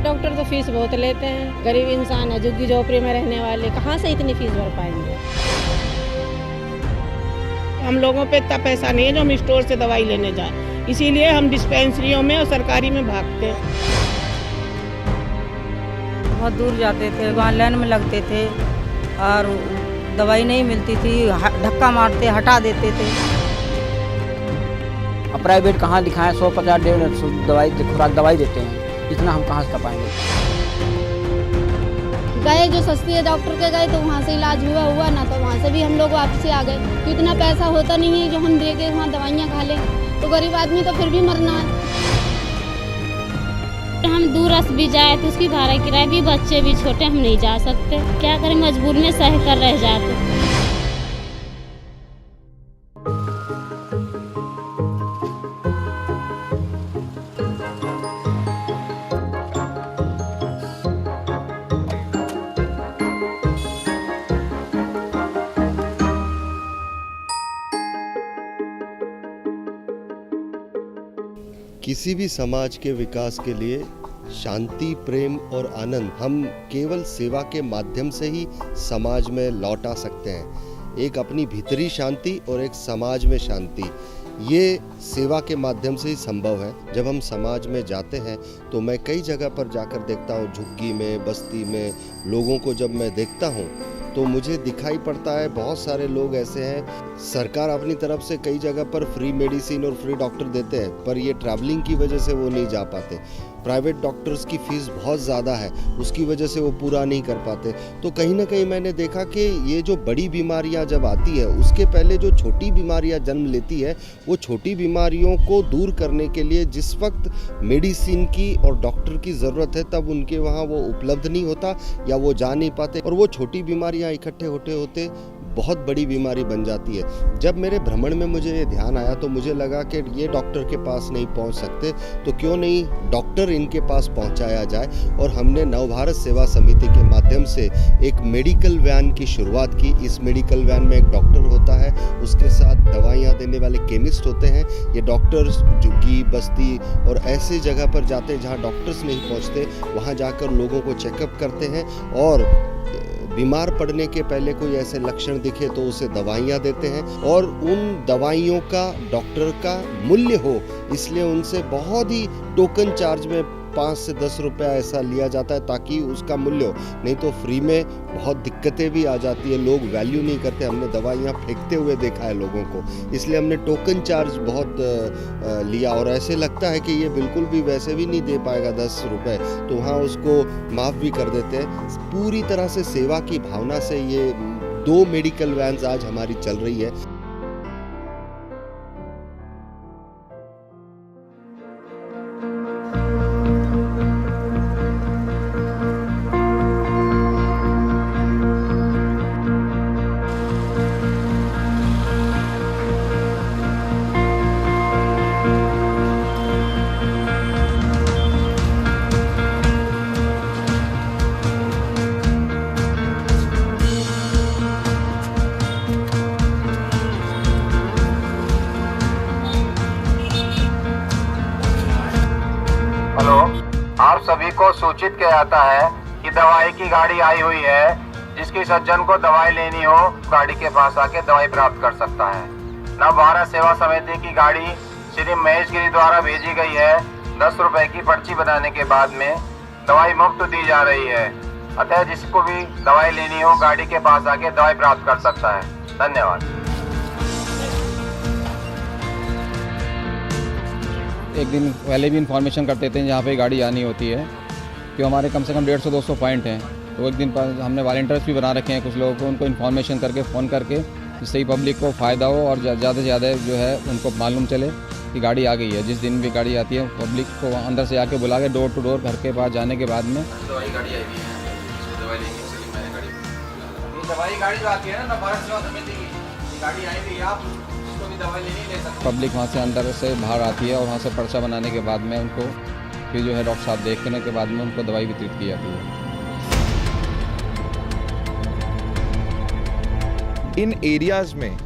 Private doctor तो fees बहुत लेते हैं। गरीब इंसान है, झुग्गी झोपड़ी में रहने वाले कहाँ से इतनी फीस भर पाएंगे। हम लोगों पे इतना पैसा नहीं है जो हम स्टोर से दवाई लेने जाएं, इसीलिए हम डिस्पेंसरियों में और सरकारी में भागते हैं। बहुत दूर जाते थे, वहाँ लाइन में लगते थे और दवाई नहीं मिलती थी, धक्का मारते हटा देते थे। अब प्राइवेट कहाँ दिखाएं, 150-150 दवाई खुराक दवाई देते हैं, इतना हम कहाँ से कर पाएंगे। गए जो सस्ती है डॉक्टर के गए तो वहाँ से इलाज हुआ ना, तो वहाँ से भी हम लोग वापसी आ गए। तो इतना पैसा होता नहीं है जो हम दे के वहाँ दवाइयाँ खा लें, तो गरीब आदमी तो फिर भी मरना है। हम दूरस भी जाए तो उसकी भाड़ा किराया भी, बच्चे भी छोटे, हम नहीं जा सकते, क्या करें, मजबूर में सह कर रह जाते। किसी भी समाज के विकास के लिए शांति, प्रेम और आनंद हम केवल सेवा के माध्यम से ही समाज में लौटा सकते हैं। एक अपनी भीतरी शांति और एक समाज में शांति, ये सेवा के माध्यम से ही संभव है। जब हम समाज में जाते हैं तो मैं कई जगह पर जाकर देखता हूँ, झुग्गी में, बस्ती में लोगों को जब मैं देखता हूँ तो मुझे दिखाई पड़ता है बहुत सारे लोग ऐसे हैं। सरकार अपनी तरफ से कई जगह पर फ्री मेडिसिन और फ्री डॉक्टर देते हैं, पर ये ट्रैवलिंग की वजह से वो नहीं जा पाते। प्राइवेट डॉक्टर्स की फ़ीस बहुत ज़्यादा है, उसकी वजह से वो पूरा नहीं कर पाते। तो कहीं ना कहीं मैंने देखा कि ये जो बड़ी बीमारियां जब आती है, उसके पहले जो छोटी बीमारियां जन्म लेती है, वो छोटी बीमारियों को दूर करने के लिए जिस वक्त मेडिसिन की और डॉक्टर की ज़रूरत है, तब उनके वहाँ वो उपलब्ध नहीं होता या वो जा नहीं पाते, और वो छोटी बीमारियां इकट्ठे होते होते बहुत बड़ी बीमारी बन जाती है। जब मेरे भ्रमण में मुझे ये ध्यान आया तो मुझे लगा कि ये डॉक्टर के पास नहीं पहुंच सकते, तो क्यों नहीं डॉक्टर इनके पास पहुंचाया जाए। और हमने नवभारत सेवा समिति के माध्यम से एक मेडिकल वैन की शुरुआत की। इस मेडिकल वैन में एक डॉक्टर होता है, उसके साथ दवाइयाँ देने वाले केमिस्ट होते हैं। ये डॉक्टर्स झुग्गी, बस्ती और ऐसी जगह पर जाते हैं जहाँ डॉक्टर्स नहीं पहुँचते, वहाँ जाकर लोगों को चेकअप करते हैं और बीमार पड़ने के पहले कोई ऐसे लक्षण दिखे तो उसे दवाइयाँ देते हैं। और उन दवाइयों का डॉक्टर का मूल्य हो, इसलिए उनसे बहुत ही टोकन चार्ज में 5 से 10 रुपया ऐसा लिया जाता है ताकि उसका मूल्य हो। नहीं तो फ्री में बहुत दिक्कतें भी आ जाती है, लोग वैल्यू नहीं करते। हमने दवाइयाँ फेंकते हुए देखा है लोगों को, इसलिए हमने टोकन चार्ज बहुत लिया। और ऐसे लगता है कि ये बिल्कुल भी वैसे भी नहीं दे पाएगा 10 रुपये, तो वहाँ उसको माफ़ भी कर देते हैं। पूरी तरह से सेवा की भावना से ये 2 मेडिकल वैन्स आज हमारी चल रही है। हेलो, आप सभी को सूचित किया जाता है कि दवाई की गाड़ी आई हुई है। जिसकी सज्जन को दवाई लेनी हो, गाड़ी के पास आके दवाई प्राप्त कर सकता है। नवभारत सेवा समिति की गाड़ी श्री महेश गिरी द्वारा भेजी गई है। 10 रुपए की पर्ची बनाने के बाद में दवाई मुफ्त दी जा रही है। अतः जिसको भी दवाई लेनी हो, गाड़ी के पास आके दवाई प्राप्त कर सकता है। धन्यवाद। एक दिन पहले भी इन्फॉर्मेशन करते थे जहाँ पे गाड़ी आनी होती है, कि हमारे कम से कम 150-200 पॉइंट हैं। तो एक दिन पर हमने वॉलंटियर्स भी बना रखे हैं कुछ लोगों को, उनको इन्फॉर्मेशन करके फ़ोन करके, जिससे ही पब्लिक को फ़ायदा हो और ज़्यादा से ज़्यादा जो है उनको मालूम चले कि गाड़ी आ गई है। जिस दिन भी गाड़ी आती है, पब्लिक को अंदर से आके बुला के डोर टू डोर घर के पास जाने के बाद में दवाई गाड़ी आई है, दवाई गाड़ी जो आती है ना, भारत सेवा समिति की गाड़ी आई हुई है, आप उसको भी दवाई लेनी ले सकते। पब्लिक वहाँ से अंदर से बाहर आती है और वहाँ से पर्चा बनाने के बाद में उनको फिर जो है डॉक्टर साहब देखने के बाद में उनको दवाई वितरित की जाती है। इन एरियाज़ में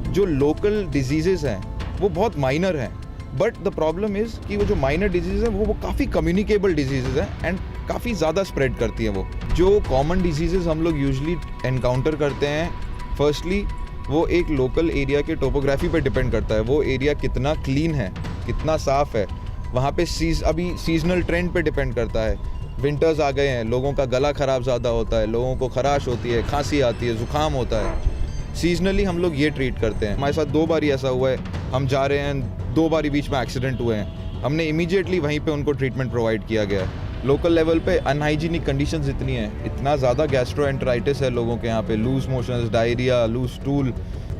जो लोकल डिजीज़ेज़ हैं वो बहुत माइनर हैं, बट द प्रॉब्लम इज़ कि वो जो माइनर डिजीज़ है वो काफ़ी कम्युनिकेबल डिजीज़ है एंड काफ़ी ज़्यादा स्प्रेड करती है। वो जो कॉमन डिजीज़ हम लोग यूजली एनकाउंटर करते हैं, फर्स्टली वो एक लोकल एरिया के टोपोग्राफी पे डिपेंड करता है। वो एरिया कितना क्लीन है, कितना साफ़ है, वहाँ पे अभी सीजनल ट्रेंड पे डिपेंड करता है। विंटर्स आ गए हैं, लोगों का गला ख़राब ज़्यादा होता है, लोगों को खराश होती है, खांसी आती है, ज़ुकाम होता है। सीजनली हम लोग ये ट्रीट करते हैं। हमारे साथ 2 बार ऐसा हुआ है, हम जा रहे हैं, 2 बार बीच में एक्सीडेंट हुए हैं, हमने इमीडिएटली वहीं पे उनको ट्रीटमेंट प्रोवाइड किया गया है। लोकल लेवल पे अनहाइजीनिक कंडीशंस इतनी हैं, इतना ज़्यादा गैस्ट्रोएंटेराइटिस है लोगों के यहाँ पे, loose motions, diarrhoea, loose stool,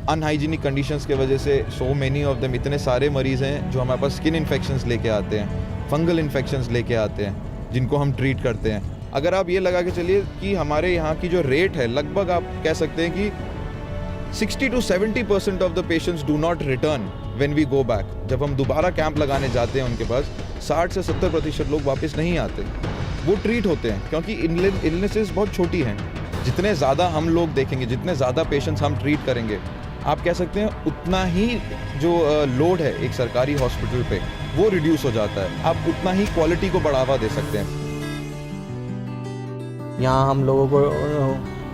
unhygienic conditions के वजह से सो मेनी ऑफ देम, इतने सारे मरीज़ हैं जो हमारे पास स्किन इन्फेक्शंस लेके आते हैं, फंगल इन्फेक्शंस लेके आते हैं, जिनको हम ट्रीट करते हैं। अगर आप ये लगा के चलिए कि हमारे यहाँ की जो रेट है, लगभग आप कह सकते हैं कि 60 to 70% of the patients do not return when we go back. जब हम दोबारा कैंप लगाने जाते हैं उनके पास 60 से 70% लोग वापस नहीं आते, वो ट्रीट होते हैं, क्योंकि इलनेसेस बहुत छोटी हैं। जितने ज़्यादा हम लोग देखेंगे, जितने ज़्यादा पेशेंट्स हम ट्रीट करेंगे, आप कह सकते हैं उतना ही जो लोड है एक सरकारी हॉस्पिटल पे वो रिड्यूस हो जाता है, आप उतना ही क्वालिटी को बढ़ावा दे सकते हैं। यहाँ हम लोगों को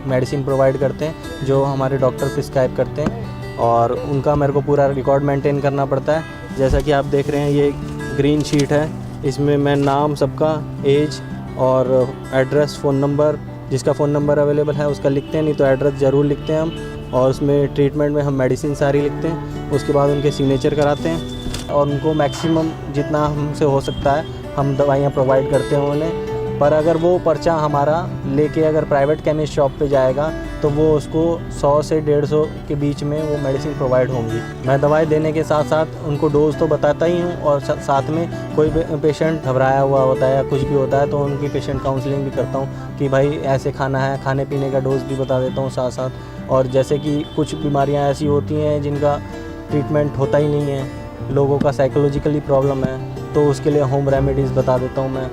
मेडिसिन प्रोवाइड करते हैं जो हमारे डॉक्टर प्रिस्क्राइब करते हैं, और उनका मेरे को पूरा रिकॉर्ड मेंटेन करना पड़ता है। जैसा कि आप देख रहे हैं, ये ग्रीन शीट है, इसमें मैं नाम सबका, एज और एड्रेस, फ़ोन नंबर, जिसका फ़ोन नंबर अवेलेबल है उसका लिखते हैं, नहीं तो एड्रेस ज़रूर लिखते हैं हम। और उसमें ट्रीटमेंट में हम मेडिसिन सारी लिखते हैं, उसके बाद उनके सिग्नेचर कराते हैं और उनको मैक्सिमम जितना हमसे हो सकता है हम दवाइयाँ प्रोवाइड करते हैं उन्हें। पर अगर वो पर्चा हमारा लेके अगर प्राइवेट केमिस्ट शॉप पे जाएगा तो वो उसको 100 से 150 के बीच में वो मेडिसिन प्रोवाइड होंगी। मैं दवाई देने के साथ साथ उनको डोज तो बताता ही हूँ, और साथ में कोई पेशेंट घबराया हुआ होता है या कुछ भी होता है तो उनकी पेशेंट काउंसलिंग भी करता हूँ कि भाई ऐसे खाना है, खाने पीने का डोज भी बता देता हूँ साथ साथ। और जैसे कि कुछ बीमारियाँ ऐसी होती हैं जिनका ट्रीटमेंट होता ही नहीं है, लोगों का साइकोलॉजिकली प्रॉब्लम है, तो उसके लिए होम रेमेडीज़ बता देता हूँ मैं।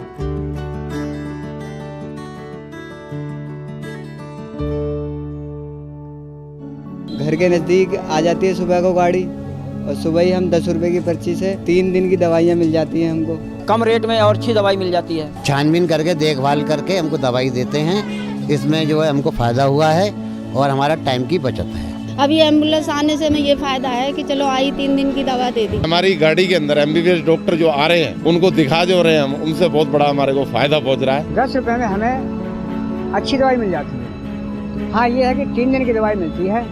घर के नज़दीक आ जाती है सुबह को गाड़ी, और सुबह ही हम 10 रुपए की पर्ची से 3 दिन की दवाइयाँ मिल जाती हैं हमको, कम रेट में और अच्छी दवाई मिल जाती है। छानबीन करके देखभाल करके हमको दवाई देते हैं, इसमें जो है हमको फ़ायदा हुआ है और हमारा टाइम की बचत है। अभी एम्बुलेंस आने से हमें ये फायदा है कि चलो आई 3 दिन की दवा दे दी। हमारी गाड़ी के अंदर MBBS डॉक्टर जो आ रहे हैं उनको दिखा जो रहे हैं हम, उनसे बहुत बड़ा हमारे को फायदा पहुंच रहा है। 10 रुपए में हमें अच्छी दवाई मिल जाती है। हाँ, ये है कि 3 दिन की दवाई मिलती है,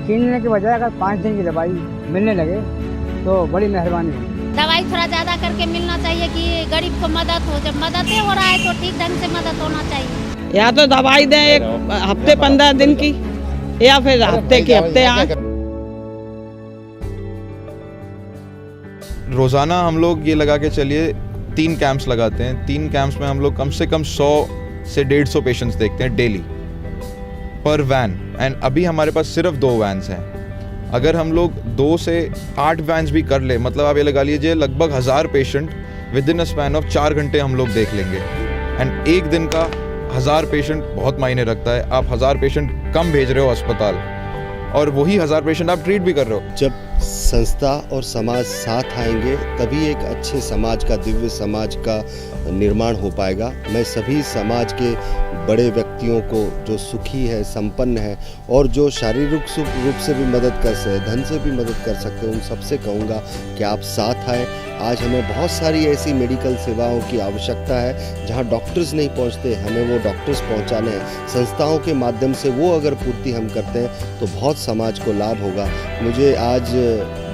3 दिन के बजाय अगर 5 दिन की दवाई मिलने लगे तो बड़ी मेहरबानी है। दवाई थोड़ा ज़्यादा करके मिलना चाहिए कि गरीब को मदद हो। जब मदद ही हो रहा है तो ठीक ढंग से मदद होना चाहिए। या तो दवाई दें एक हफ्ते 15 दिन की, या फिर हफ्ते के हफ्ते आए। रोज़ाना हम लोग ये लगा के चलिए 3 कैंप्स लगाते हैं। 3 कैंप्स में हम लोग कम से कम 100 से 150 पेशेंट्स देखते हैं डेली पर वैन। एंड अभी हमारे पास सिर्फ 2 वैन्स हैं। अगर हम लोग 2 से 8 वैन्स भी कर ले, मतलब आप ये लगा लीजिए लगभग 1000 patient with in a span of 4 घंटे हम लोग देख लेंगे। एंड एक दिन का 1000 पेशेंट बहुत मायने रखता है। आप 1000 पेशेंट कम भेज रहे हो अस्पताल, और वही 1000 पेशेंट आप ट्रीट भी कर रहे हो। जब संस्था और समाज साथ आएंगे तभी एक अच्छे समाज का, दिव्य समाज का निर्माण हो पाएगा। मैं सभी समाज के बड़े व्यक्तियों को जो सुखी है, संपन्न है और जो शारीरिक रूप से भी मदद कर सकते, धन से भी मदद कर सकते हैं, उन सबसे कहूँगा कि आप साथ आएँ। आज हमें बहुत सारी ऐसी मेडिकल सेवाओं की आवश्यकता है जहाँ डॉक्टर्स नहीं पहुँचते, हमें वो डॉक्टर्स पहुँचाने हैं। संस्थाओं के माध्यम से वो अगर पूर्ति हम करते हैं तो बहुत समाज को लाभ होगा। मुझे आज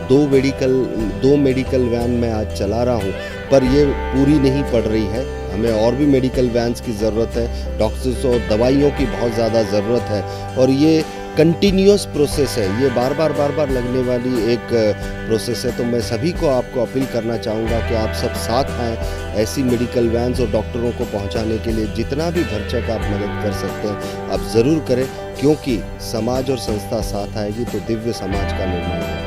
2 मेडिकल वैन मैं आज चला रहा हूँ, पर ये पूरी नहीं पड़ रही है। हमें और भी मेडिकल वैन्स की ज़रूरत है, डॉक्टर्स और दवाइयों की बहुत ज़्यादा ज़रूरत है, और ये कंटिन्यूअस प्रोसेस है, ये बार बार लगने वाली एक प्रोसेस है। तो मैं सभी को आपको अपील करना चाहूँगा कि आप सब साथ आएँ ऐसी मेडिकल वैन्स और डॉक्टरों को पहुँचाने के लिए। जितना भी भरचक आप मदद कर सकते हैं आप ज़रूर करें, क्योंकि समाज और संस्था साथ आएगी तो दिव्य समाज का निर्माण होगा।